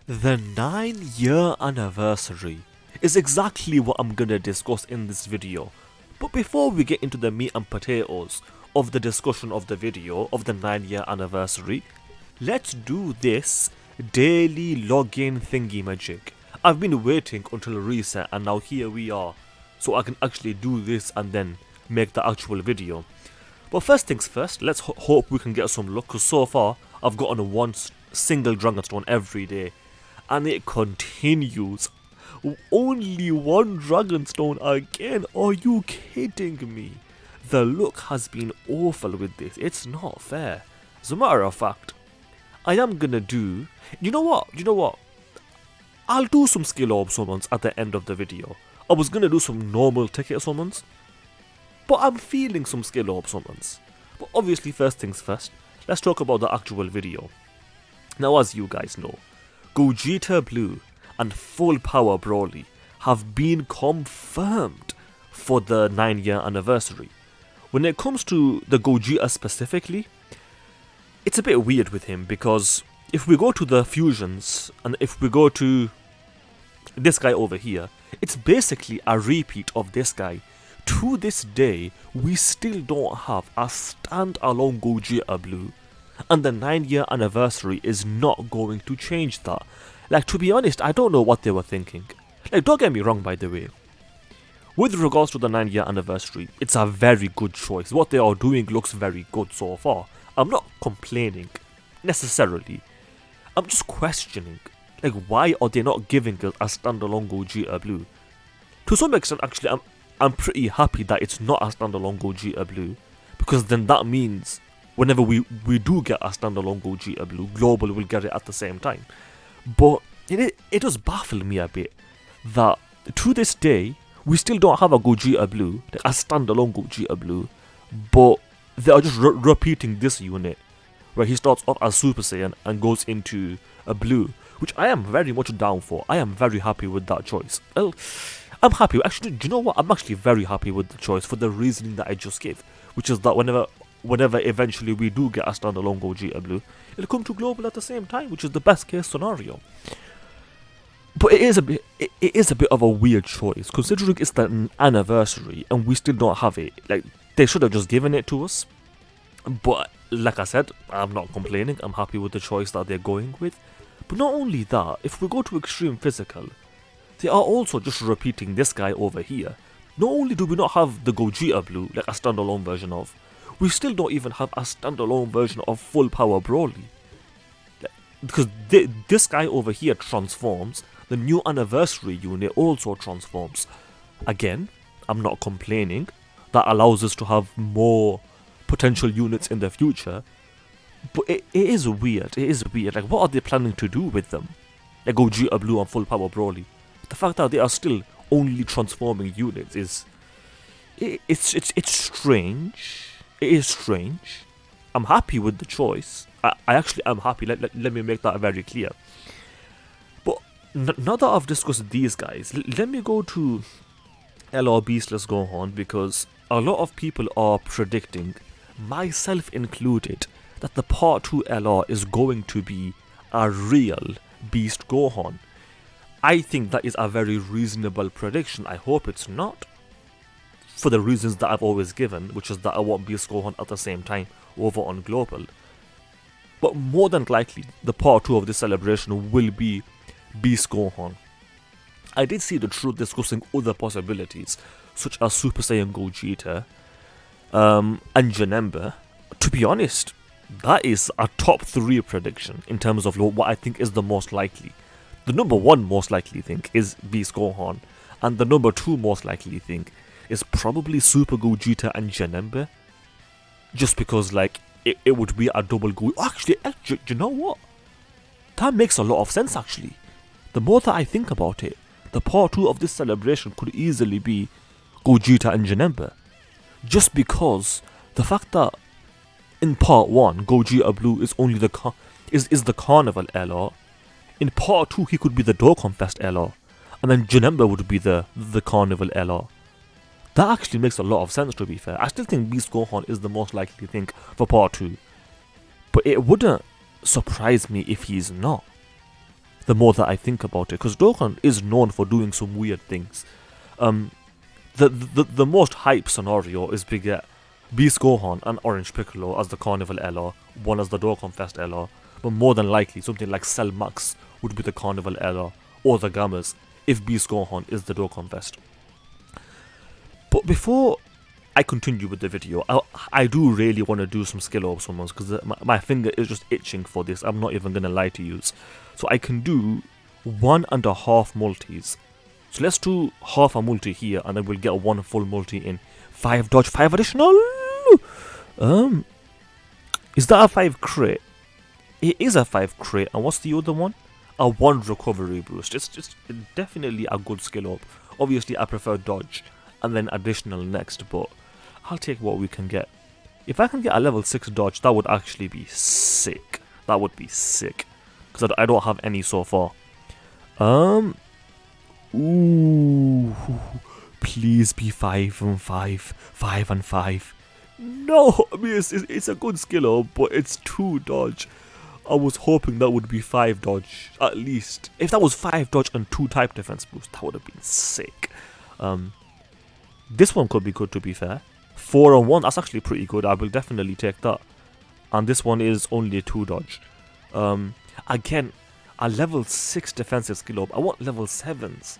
The 9-year anniversary is exactly what I'm gonna discuss in this video. But before we get into the meat and potatoes of the discussion of the video of the 9-year anniversary, let's do this daily login thingy magic. I've been waiting until reset and now here we are, so I can actually do this and then make the actual video. But first things first, let's hope we can get some luck, because so far I've gotten one single Dragonstone every day. And it continues. Only one Dragonstone again? Are you kidding me? The luck has been awful with this. It's not fair. As a matter of fact, I am gonna do... You know what? I'll do some skill orb summons at the end of the video. I was gonna do some normal ticket summons, but I'm feeling some skill orb summons. But obviously, first things first, let's talk about the actual video. Now, as you guys know, Gogeta Blue and Full Power Broly have been confirmed for the 9-year anniversary. When it comes to the Gogeta specifically, it's a bit weird with him, because if we go to the fusions and if we go to this guy over here, it's basically a repeat of this guy. To this day, we still don't have a standalone Gogeta Blue, and the 9-year anniversary is not going to change that. Like, to be honest, I don't know what they were thinking. Like, don't get me wrong, by the way. With regards to the 9-year anniversary, it's a very good choice. What they are doing looks very good so far. I'm not complaining, necessarily. I'm just questioning, like, why are they not giving us a standalone Gogeta Blue? To some extent, actually, I'm pretty happy that it's not a standalone Gogeta Blue, because then that means whenever we do get a standalone Gogeta Blue, Global will get it at the same time. But it does baffle me a bit that to this day, we still don't have a Gogeta Blue, like a standalone Gogeta Blue, but they are just repeating this unit, where he starts off as Super Saiyan and goes into a Blue, which I am very much down for. I am very happy with that choice. Well, I'm happy. Actually, do you know what? I'm actually very happy with the choice for the reasoning that I just gave, which is that whenever eventually we do get a standalone Gogeta Blue, it'll come to Global at the same time, which is the best case scenario. But it is a bit of a weird choice, considering it's the anniversary and we still don't have it. Like, they should have just given it to us. But like I said, I'm not complaining. I'm happy with the choice that they're going with. But not only that, if we go to Extreme Physical, they are also just repeating this guy over here. Not only do we not have the Gogeta Blue, like a standalone version of, we still don't even have a standalone version of Full Power Broly. Because this guy over here transforms, the new anniversary unit also transforms. Again, I'm not complaining. That allows us to have more potential units in the future. But it is weird. It is weird. Like, what are they planning to do with them? Like Gogeta Blue and Full Power Broly. The fact that they are still only transforming units is... It's strange. It is strange. I'm happy with the choice. I actually am happy. Let me make that very clear. But now that I've discussed these guys, let me go to LR Beastless Gohan, because a lot of people are predicting, myself included, that the Part 2 LR is going to be a real Beast Gohan. I think that is a very reasonable prediction. I hope it's not, for the reasons that I've always given, which is that I want Beast Gohan at the same time over on Global. But more than likely, the Part 2 of this celebration will be Beast Gohan. I did see the truth discussing other possibilities, such as Super Saiyan Gogeta and Janemba. To be honest, that is a top 3 prediction in terms of what I think is the most likely. The number 1 most likely thing is Beast Gohan, and the number 2 most likely thing is probably Super Gogeta and Janemba. Just because, like, it would be a double Go. Actually, you know what? That makes a lot of sense, actually. The more that I think about it, the Part 2 of this celebration could easily be Gogeta and Janemba. Just because the fact that in Part 1, Gogeta Blue is only the Carnival LR. In Part 2, he could be the Dokkan Fest LR. And then Janemba would be the Carnival LR. That actually makes a lot of sense, to be fair. I still think Beast Gohan is the most likely thing for Part 2. But it wouldn't surprise me if he's not. the more that I think about it, because Dokkan is known for doing some weird things. The most hype scenario is we get Beast Gohan and Orange Piccolo as the Carnival Ella, one as the Dokkan Fest Ella, but more than likely something like Cell Max would be the Carnival Ella, or the Gammas if Beast Gohan is the Dokkan Fest. But before I continue with the video, I do really want to do some skill ups ones, because my finger is just itching for this. I'm not even gonna lie to you. So I can do 1.5 multis. So let's do half a multi here, and then we'll get one full multi in 5 dodge, 5 additional. Is that a 5 crit? It is a 5 crit. And what's the other one? A 1 recovery boost. It's just definitely a good skill up. Obviously, I prefer dodge and then additional next, but I'll take what we can get. If I can get a level 6 dodge, that would actually be sick. That would be sick, because I don't have any so far. Ooh, please be 5 and 5, 5 and 5. No, I mean it's a good skill up, but it's 2 dodge. I was hoping that would be 5 dodge at least. If that was 5 dodge and 2 type defense boost, that would have been sick. This one could be good, to be fair. 4 and 1, that's actually pretty good. I will definitely take that. And this one is only 2 dodge. Again, a level 6 defensive skill up. I want level 7s.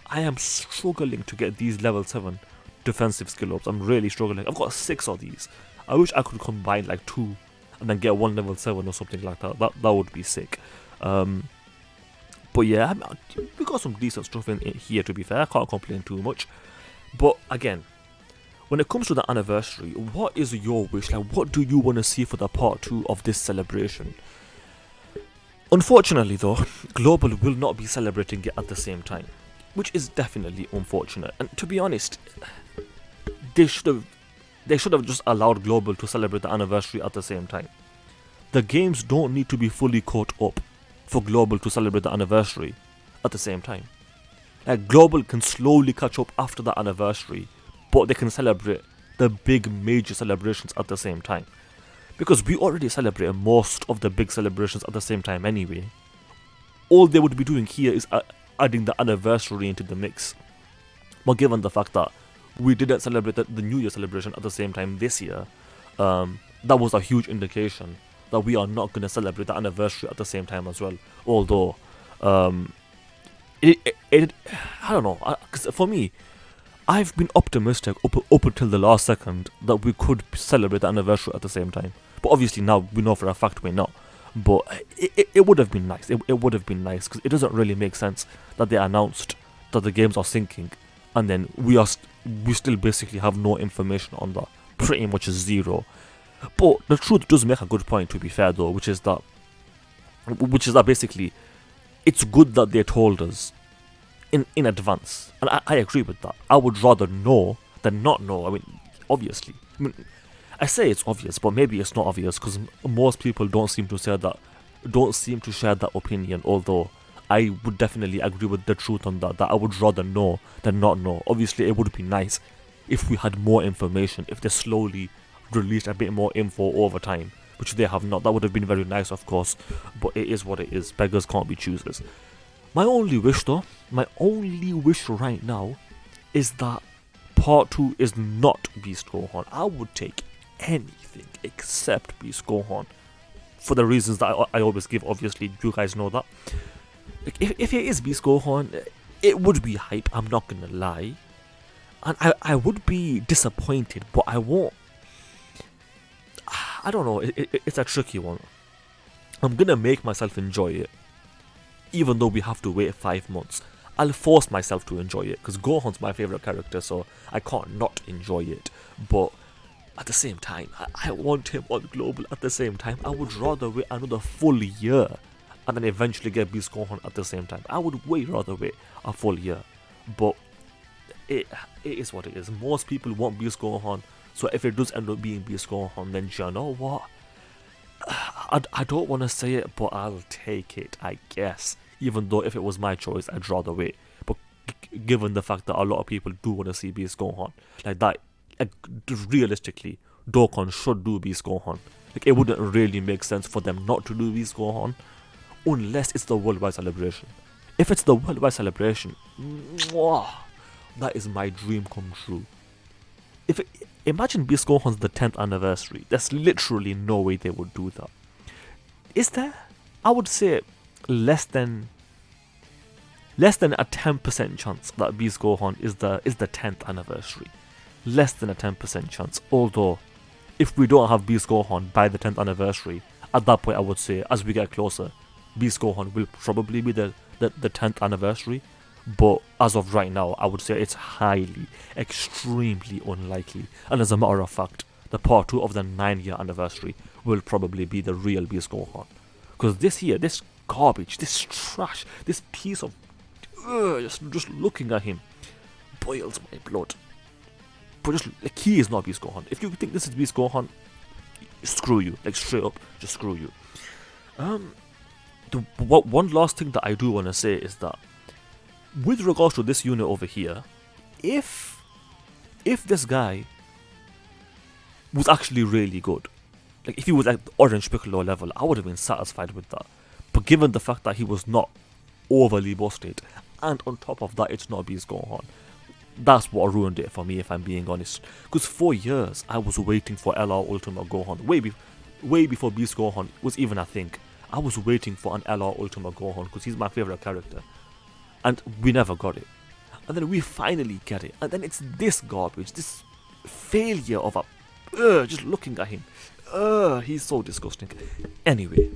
I am struggling to get these level 7 defensive skill ups. I'm really struggling. I've got 6 of these. I wish I could combine like 2 and then get 1 level 7 or something like that. That would be sick. But yeah, we got some decent stuff in here, to be fair. I can't complain too much. But again, when it comes to the anniversary, what is your wish? Like, what do you want to see for the part 2 of this celebration? Unfortunately though, Global will not be celebrating it at the same time, which is definitely unfortunate. And to be honest, they should have just allowed Global to celebrate the anniversary at the same time. The games don't need to be fully caught up for Global to celebrate the anniversary at the same time. Like, Global can slowly catch up after the anniversary, but they can celebrate the big major celebrations at the same time. Because we already celebrate most of the big celebrations at the same time anyway. All they would be doing here is adding the anniversary into the mix. But given the fact that we didn't celebrate the New Year celebration at the same time this year, that was a huge indication that we are not going to celebrate the anniversary at the same time as well. Although, I don't know, because for me, I've been optimistic up until the last second that we could celebrate the anniversary at the same time. But obviously now we know for a fact we're not. But it would have been nice. It would have been nice, because it doesn't really make sense that they announced that the games are syncing, and then we still basically have no information on that. Pretty much zero. But the truth does make a good point, to be fair though, which is that basically it's good that they told us in advance, and I agree with that. I would rather know than not know. I mean, obviously, I say it's obvious, but maybe it's not obvious, because most people don't seem to share that opinion. Although I would definitely agree with the truth on that I would rather know than not know. Obviously, it would be nice if we had more information, if they slowly released a bit more info over time, which they have not. That would have been very nice, of course, but it is what it is. Beggars can't be choosers. My only wish right now is that part 2 is not Beast Gohan. I would take anything except Beast Gohan, for the reasons that I always give. Obviously, you guys know that. If it is Beast Gohan, it would be hype, I'm not gonna lie. And I would be disappointed, but I won't. I don't know, it's a tricky one. I'm gonna make myself enjoy it, even though we have to wait 5 months. I'll force myself to enjoy it, because Gohan's my favourite character, so I can't not enjoy it. But at the same time, I want him on Global at the same time. I would rather wait another full year and then eventually get Beast Gohan at the same time. I would rather wait a full year. But it is what it is. Most people want Beast Gohan, so if it does end up being Beast Gohan, then you know what? I don't want to say it, but I'll take it, I guess. Even though if it was my choice, I'd rather wait. But given the fact that a lot of people do want to see Beast Gohan, like that, realistically, Dokkan should do Beast Gohan. Like, it wouldn't really make sense for them not to do Beast Gohan. unless it's the worldwide celebration. If it's the worldwide celebration, mwah, that is my dream come true. Imagine Beast Gohan's the 10th anniversary. There's literally no way they would do that. Is there? I would say less than a 10% chance that Beast Gohan is the 10th anniversary. Less than a 10% chance. Although, if we don't have Beast Gohan by the 10th anniversary, at that point I would say, as we get closer, Beast Gohan will probably be the 10th anniversary. But as of right now, I would say it's highly, extremely unlikely. And as a matter of fact, the part 2 of the 9-year anniversary will probably be the real Beast Gohan. Because this here, this garbage, this trash, this piece of... just looking at him boils my blood. But just, like, he is not Beast Gohan. If you think this is Beast Gohan, screw you. Like, straight up, just screw you. One last thing that I do want to say is that with regards to this unit over here, if this guy was actually really good, like if he was like the Orange Piccolo level, I would have been satisfied with that. But given the fact that he was not overly busted, and on top of that it's not Beast Gohan, that's what ruined it for me, if I'm being honest. Because for years I was waiting for LR Ultimate Gohan, way before Beast Gohan was even a thing. I was waiting for an LR Ultimate Gohan because he's my favourite character. And we never got it. And then we finally get it. And then it's this garbage, this failure of a... just looking at him. He's so disgusting. Anyway,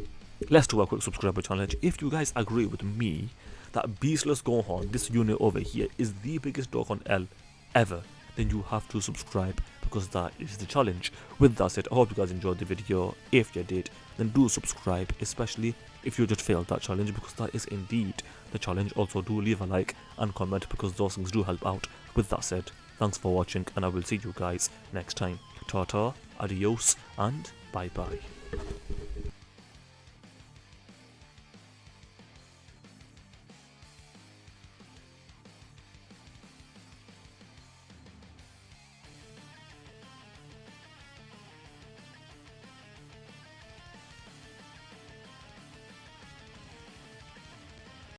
let's do a quick subscriber challenge. If you guys agree with me that Beastless Gohan, this unit over here, is the biggest Dokkan L ever, then you have to subscribe, because that is the challenge. With that said, I hope you guys enjoyed the video. If you did, then do subscribe, especially if you just failed that challenge, because that is indeed the challenge. Also do leave a like and comment, because those things do help out. With that said, thanks for watching, and I will see you guys next time. Ta-ta, adios, and bye-bye.